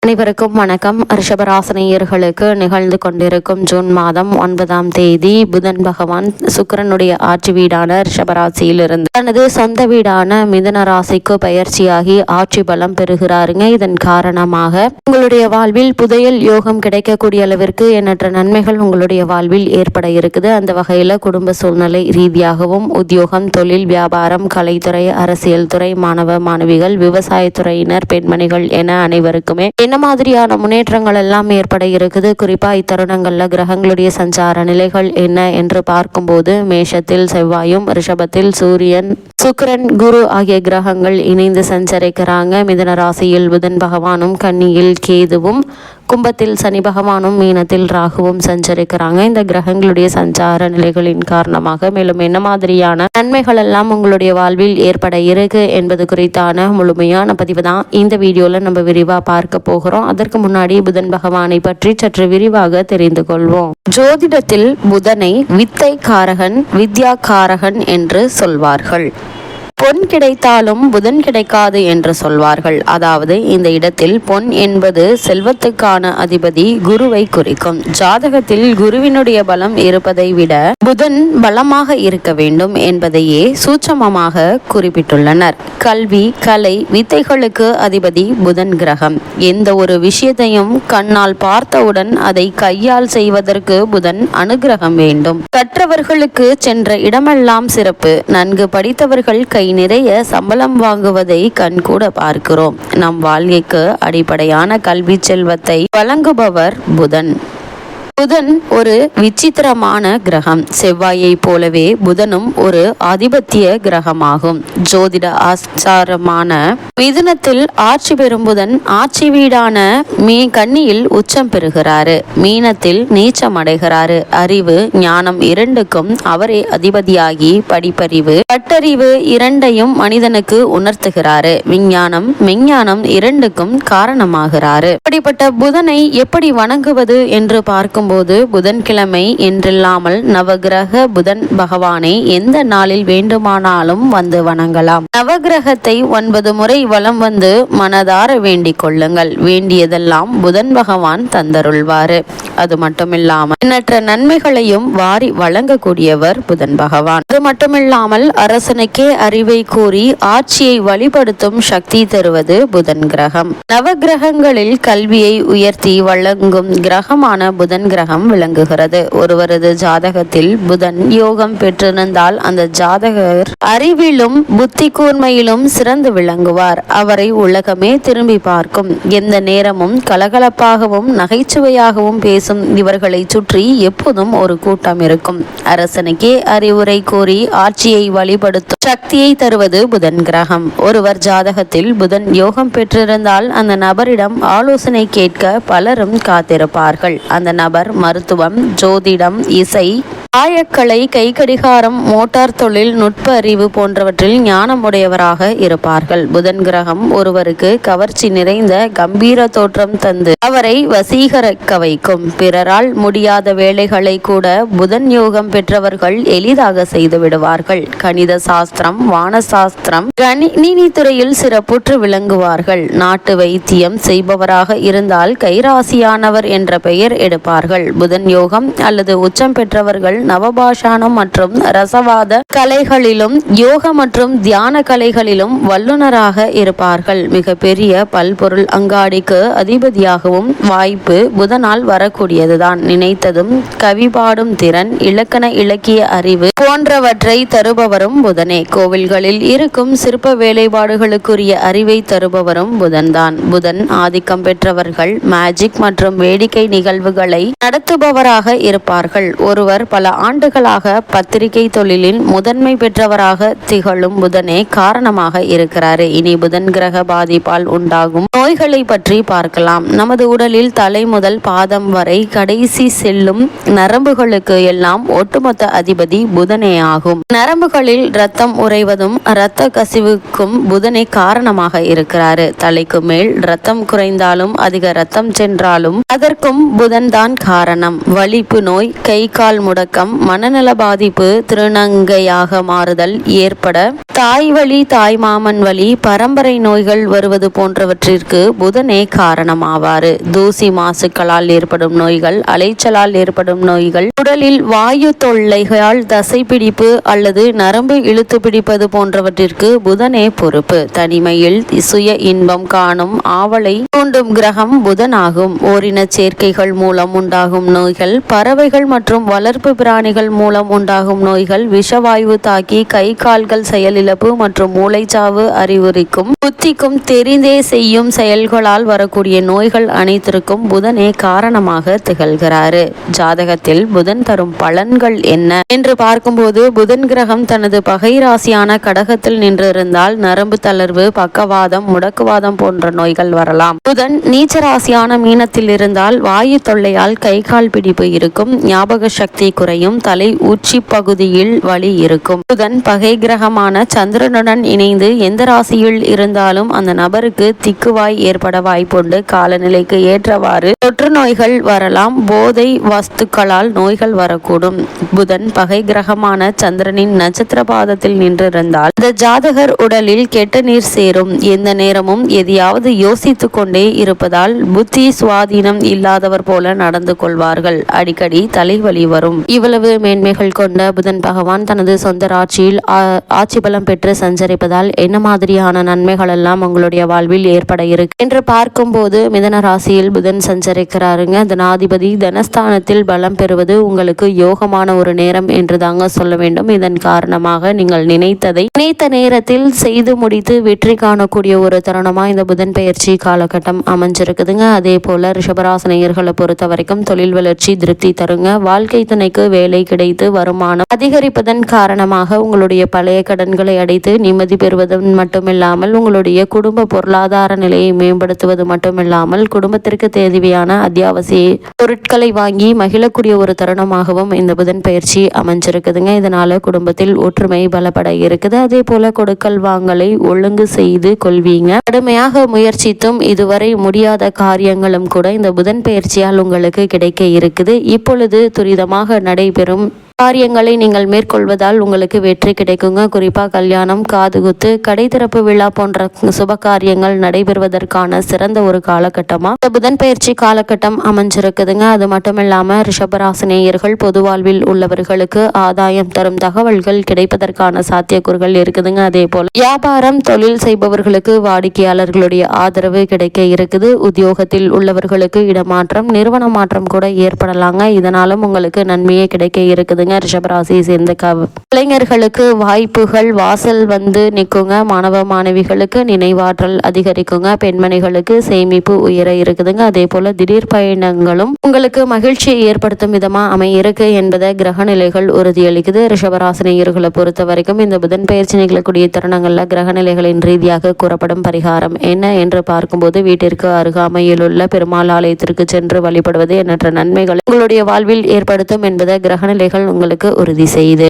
அனைவருக்கும் வணக்கம். ரிஷபராசினியர்களுக்கு நிகழ்ந்து கொண்டிருக்கும் ஜூன் மாதம் 9ஆம் தேதி புதன் பகவான் சுக்கிரனுடைய ஆட்சி வீடான ரிஷபராசியிலிருந்து தனது சொந்த வீடான மிதுன ராசிக்கு பயிற்சியாகி ஆட்சி பலம் பெறுகிறாருங்க. இதன் காரணமாக உங்களுடைய வாழ்வில் புதையல் யோகம் கிடைக்கக்கூடிய அளவிற்கு எண்ணற்ற நன்மைகள் உங்களுடைய வாழ்வில் ஏற்பட இருக்குது. அந்த வகையில குடும்ப சூழ்நிலை ரீதியாகவும் உத்தியோகம், தொழில், வியாபாரம், கலைத்துறை, அரசியல் துறை, மாணவ மாணவிகள், விவசாயத்துறையினர், பெண்மணிகள் என அனைவருக்குமே என்ன மாதிரியான முன்னேற்றங்கள் எல்லாம் ஏற்பட இருக்குது. குறிப்பா இத்தருணங்கள்ல கிரகங்களுடைய சஞ்சார நிலைகள் என்ன என்று பார்க்கும்போது மேஷத்தில் செவ்வாயும், ரிஷபத்தில் சூரியன், சுக்கிரன், குரு ஆகிய கிரகங்கள் இணைந்து சஞ்சரிக்கிறாங்க. மிதுன ராசியில் புதன் பகவானும், கன்னியில் கேதுவும், கும்பத்தில் சனி பகவானும், மீனத்தில் ராகுவும் சஞ்சரிக்கிறாங்க. இந்த கிரகங்களுடைய சஞ்சார நிலைகளின் காரணமாக மேலும் என்ன மாதிரியான நன்மைகள் எல்லாம் உங்களுடைய வாழ்வில் ஏற்பட இருக்கு என்பது குறித்தான முழுமையான பதிவு தான் இந்த வீடியோல நம்ம விரிவா பார்க்க போகிறோம். அதற்கு முன்னாடி புதன் பகவானை பற்றி சற்று விரிவாக தெரிந்து கொள்வோம். ஜோதிடத்தில் புதனை வித்தை காரகன், வித்யா காரகன் என்று சொல்வார்கள். பொன் கிடைத்தாலும் புதன் கிடைக்காது என்று சொல்வார்கள். அதாவது இந்த இடத்தில் பொன் என்பது செல்வத்துக்கான அதிபதி குருவை குறிக்கும். ஜாதகத்தில் குருவினுடைய பலம் இருப்பதை விட புதன் பலமாக இருக்க வேண்டும் என்பதையே சூட்சமமாக குறிப்பிட்டுள்ளனர். கல்வி, கலை, வித்தைகளுக்கு அதிபதி புதன் கிரகம். எந்த ஒரு விஷயத்தையும் கண்ணால் பார்த்தவுடன் அதை கையால் செய்வதற்கு புதன் அனுகிரகம் வேண்டும். கற்றவர்களுக்கு சென்ற இடமெல்லாம் சிறப்பு. நன்கு படித்தவர்கள் கை நிறைய சம்பளம் வாங்குவதை கண்கூட பார்க்கிறோம். நம் வாழ்க்கைக்கு அடிப்படையான கல்வி செல்வத்தை வழங்குபவர் புதன். புதன் ஒரு விசித்திரமான கிரகம். செவ்வாயை போலவே புதனும் ஒரு ஆதிபத்திய கிரகமாகும். ஜோதிட ஆச்சாரமான மிதுனத்தில் ஆட்சி பெறும் புதன் ஆட்சி வீடான கன்னியில் உச்சம் பெறுகிறாரு. மீனத்தில் நீச்சம் அடைகிறாரு. அறிவு, ஞானம் இரண்டுக்கும் அவரே அதிபதியாகி படிப்பறிவு, பட்டறிவு இரண்டையும் மனிதனுக்கு உணர்த்துகிறாரு. விஞ்ஞானம், மெஞ்ஞானம் இரண்டுக்கும் காரணமாகிறாரு. அப்படிப்பட்ட புதனை எப்படி வணங்குவது என்று பார்க்கும் போது புதன்கிழமை என்றில்லாமல் நவகிரக புதன் பகவானை எந்த நாளில் வேண்டுமானாலும் வந்து வணங்கலாம். நவகிரகத்தை 9 முறை வலம் வந்து மனதார வேண்டிக் கொள்ளுங்கள். வேண்டியதெல்லாம் புதன் பகவான் தந்தருள்வாரு. அது மட்டுமில்லாமல் எண்ணற்ற நன்மைகளையும் வாரி வழங்கக்கூடியவர் புதன் பகவான். அது மட்டுமில்லாமல் அரசனுக்கே அறிவை கூறி ஆட்சியை வழிபடுத்தும் சக்தி தருவது புதன் கிரகம். நவகிரகங்களில் கல்வியை உயர்த்தி வழங்கும் கிரகமான புதன் கிரகம் விளங்குகிறது. ஒருவரது ஜாதகத்தில் புதன் யோகம் பெற்றிருந்தால் அந்த ஜாதகர் அறிவிலும் புத்தி கூர்மையிலும் சிறந்து விளங்குவார். அவரை உலகமே திரும்பி பார்க்கும். எந்த நேரமும் கலகலப்பாகவும் நகைச்சுவையாகவும் பேசும் இவர்களை சுற்றி எப்போதும் ஒரு கூட்டம் இருக்கும். அரசனுக்கே அறிவுரை கூறி ஆட்சியை வழிபடுத்தும் சக்தியை தருவது புதன் கிரகம். ஒருவர் ஜாதகத்தில் புதன் யோகம் பெற்றிருந்தால் அந்த நபரிடம் ஆலோசனை கேட்க பலரும் காத்திருப்பார்கள். அந்த நபர் மருத்துவம், ஜோதிடம், இசை, ஆயக்கலை, கைக்கடிகாரம், மோட்டார் தொழில், நுட்ப அறிவு போன்றவற்றில் ஞானமுடையவராக இருப்பார்கள். புதன் கிரகம் ஒருவருக்கு கவர்ச்சி நிறைந்த கம்பீர தோற்றம் தந்து அவரை வசீகரிக்க வைக்கும். பிறரால் முடியாத வேலைகளை கூட புதன் யோகம் பெற்றவர்கள் எளிதாக செய்து விடுவார்கள். கணித சாஸ்திரம், வானசாஸ்திரம், கணினி துறையில் சிறப்புற்று விளங்குவார்கள். நாட்டு வைத்தியம் செய்பவராக இருந்தால் கைராசியானவர் என்ற பெயர் எடுப்பார்கள். புதன் யோகம் அல்லது உச்சம் பெற்றவர்கள் நவபாஷானம் மற்றும் ரசவாத கலைகளிலும் யோக மற்றும் தியான கலைகளிலும் வல்லுநராக இருப்பார்கள். மிக பெரிய பல்பொருள் அங்காடிக்கு அதிபதியாகவும் வாய்ப்பு புதனால் வரக்கூடியதுதான். நினைத்ததும் கவி பாடும் திறன், இலக்கண இலக்கிய அறிவு போன்றவற்றை தருபவரும் புதனே. கோவில்களில் இருக்கும் சிற்ப வேலைப்பாடுகளுக்குரிய அறிவை தருபவரும் புதன்தான். புதன் ஆதிக்கம் பெற்றவர்கள் மேஜிக் மற்றும் வேடிக்கை நிகழ்வுகளை நடத்துபவராக இருப்பார்கள். ஒருவர் பல ஆண்டுகளாக பத்திரிகை தொழிலின் முதன்மை பெற்றவராக திகழும் புதனே காரணமாக இருக்கிறாரு. இனி புதன் கிரக பாதிப்பால் உண்டாகும் நோய்களை பற்றி பார்க்கலாம். நமது உடலில் தலை முதல் பாதம் வரை கடைசி செல்லும் நரம்புகளுக்கு எல்லாம் ஒட்டுமொத்த அதிபதி புதனே ஆகும். நரம்புகளில் இரத்தம் ரத்தம் உறைவதும் இரத்த கசிவுக்கும் புதனே காரணமாக இருக்கிறாரு. தலைக்கு மேல் ரத்தம் குறைந்தாலும் அதிக ரத்தம் சென்றாலும் அதற்கும் புதன் தான் காரணம். வலிப்பு நோய், கை கால் முடக்கம், மனநல பாதிப்பு, திருநங்கையாக மாறுதல் ஏற்பட, தாய் வலி, தாய் மாமன் வலி, பரம்பரை நோய்கள் வருவது போன்றவற்றிற்கு புதனே காரணமாவாறு. தூசி மாசுக்களால் ஏற்படும் நோய்கள், அலைச்சலால் ஏற்படும் நோய்கள், உடலில் வாயு தொல்லைகளால் தசைப்பிடிப்பு அல்லது நரம்பு இழுத்து பிடிப்பது போன்றவற்றிற்கு புதனே பொறுப்பு. தனிமையில் சுய இன்பம் காணும் ஆவலை தூண்டும் கிரகம் புதன் ஆகும். ஓரின சேர்க்கைகள் மூலம் உண்டாகும் நோய்கள், பறவைகள் மற்றும் வளர்ப்பு பிராணிகள் மூலம் உண்டாகும் நோய்கள், விஷவாயு தாக்கி கை கால்கள் செயலிழப்பு மற்றும் மூளைச்சாவு அறிகுறிக்கும், புத்திக்கும் தெரிந்தே செய்யும் செயல்களால் வரக்கூடிய நோய்கள் அனைத்திற்கும் புதனே காரணமாக திகழ்கிறாரு. ஜாதகத்தில் புதன் தரும் பலன்கள் என்ன என்று பார்க்கும்போது, புதன் கிரகம் தனது பகை ராசியான கடகத்தில் நின்றிருந்தால் நரம்பு தளர்வு, பக்கவாதம், முடக்குவாதம் போன்ற நோய்கள் வரலாம். புதன் நீச்ச ராசியான மீனத்தில் இருந்தால் வாயு தொல்லையால் கை கால் பிடிப்பு இருக்கும், ஞாபக சக்தி குறையும், தலை உச்சி பகுதியில் வலி இருக்கும். புதன் பகை கிரகமான சந்திரனுடன் இணைந்து எந்த ராசியில் இருந்தாலும் அந்த நபருக்கு திக்குவாய் ஏற்பட வாய்ப்புண்டு. காலநிலைக்கு ஏற்றவாறு தொற்று நோய்கள் வரலாம். போதை வஸ்துக்களால் நோய்கள் வரக்கூடும். புதன் பகை கிரகமான சந்திரனின் நட்சத்திர பாதத்தில் நின்றிருந்தால் இந்த ஜாதகர் உடலில் கெட்ட நீர் சேரும். எந்த நேரமும் எதையாவது யோசித்துக் கொண்டே இருப்பதால் புத்தி சுவாதீனம் இல்லாதவர் போல நடந்து கொள்வார்கள். அடிக்கடி தலைவலி வரும். இவ்வளவு மேன்மைகள் கொண்ட புதன் பகவான் தனது சொந்த ராட்சியில் ஆட்சி பலம் பெற்று சஞ்சரிப்பதால் என்ன மாதிரியான நன்மைகள் எல்லாம் உங்களுடைய வாழ்வில் ஏற்பட இருக்கு என்று பார்க்கும்போது, மிதன ராசியில் புதன் சஞ்சரிக்கிறாருங்க. தனாதிபதி தனஸ்தானத்தில் பலம் பெறுவது உங்களுக்கு யோகமான ஒரு நேரம் என்று தாங்க சொல்ல வேண்டும். இதன் காரணமாக நீங்கள் நினைத்த நேரத்தில் செய்து முடித்து வெற்றி காணக்கூடிய ஒரு தருணமா இந்த புதன் பெயர்ச்சி காலகட்டம் அமைஞ்சிருக்குதுங்க. அதே போல ரிஷபராசினியர்களை பொறுத்த வரைக்கும் தொழில் வளர்ச்சி திருப்தி தருங்க. வாழ்க்கை துணைக்கு வேலை கிடைத்து வருமானம் அதிகரிப்பதன் காரணமாக உங்களுடைய பழைய கடன்களை அடைத்து நிம்மதி பெறுவதன் மட்டுமில்லாமல் உங்களுடைய குடும்ப பொருளாதார நிலையை மேம்படுத்துவது மட்டுமில்லாமல் குடும்பத்திற்கு தேவையான அத்தியாவசிய பொருட்களை வாங்கி மகிழக்கூடிய ஒரு தருணமாகவும் இந்த புதன் பயிற்சி அமைஞ்சிருக்குதுங்க. இதனால குடும்பத்தில் ஒற்றுமை பலப்பட இருக்குது. அதே போல கொடுக்கல் வாங்கலை ஒழுங்கு செய்து கொள்வீங்க. கடுமையாக முயற்சித்தும் இதுவரை முடியாத காரியங்களும் கூட இந்த புதன் பயிற்சியால் உங்களுக்கு கிடைக்க இருக்குது. இப்பொழுது துரிதமாக நடைபெறும் காரியங்களை நீங்கள் மேற்கொள்வதால் உங்களுக்கு வெற்றி கிடைக்குங்க. குறிப்பாக கல்யாணம், காதுகுத்து, கடை திறப்பு விழா போன்ற சுப காரியங்கள் நடைபெறுவதற்கான சிறந்த ஒரு காலகட்டமா இந்த புதன் பயிற்சி காலகட்டம் அமைஞ்சிருக்குதுங்க. அது மட்டும் இல்லாம ரிஷபராசினியர்கள் பொது வாழ்வில் உள்ளவர்களுக்கு ஆதாயம் தரும் தகவல்கள் கிடைப்பதற்கான சாத்தியக்கூறுகள் இருக்குதுங்க. அதே போல வியாபாரம், தொழில் செய்பவர்களுக்கு வாடிக்கையாளர்களுடைய ஆதரவு கிடைக்க இருக்குது. உத்தியோகத்தில் உள்ளவர்களுக்கு இடமாற்றம், நிறுவன மாற்றம் கூட ஏற்படலாங்க. இதனாலும் உங்களுக்கு நன்மையே கிடைக்க இருக்குதுங்க. ரிஷபராசியை சேர்ந்த இளைஞர்களுக்கு வாய்ப்புகள் வாசல் வந்து நிற்குங்க. மாணவ மாணவிகளுக்கு நினைவாற்றல் அதிகரிக்குங்க. பெண்மணிகளுக்கு சேமிப்பு உயர இருக்குதுங்க. அதே போல திடீர் பயணங்களும் உங்களுக்கு மகிழ்ச்சியை ஏற்படுத்தும் விதமா அமையிருக்கு என்பதை கிரக நிலைகள் உறுதியளிக்குது. ரிஷபராசினியர்களை பொறுத்த வரைக்கும் இந்த புதன் பயிற்சி நிகழக்கூடிய தருணங்கள்ல கிரக நிலைகளின் ரீதியாக கூறப்படும் பரிகாரம் என்ன என்று பார்க்கும்போது, வீட்டிற்கு அருகாமையில் உள்ள பெருமாள் ஆலயத்திற்கு சென்று வழிபடுவது எண்ணற்ற நன்மைகளை உங்களுடைய வாழ்வில் ஏற்படுத்தும் என்பதை கிரக நிலைகள் உங்களுக்கு உறுதி செய்து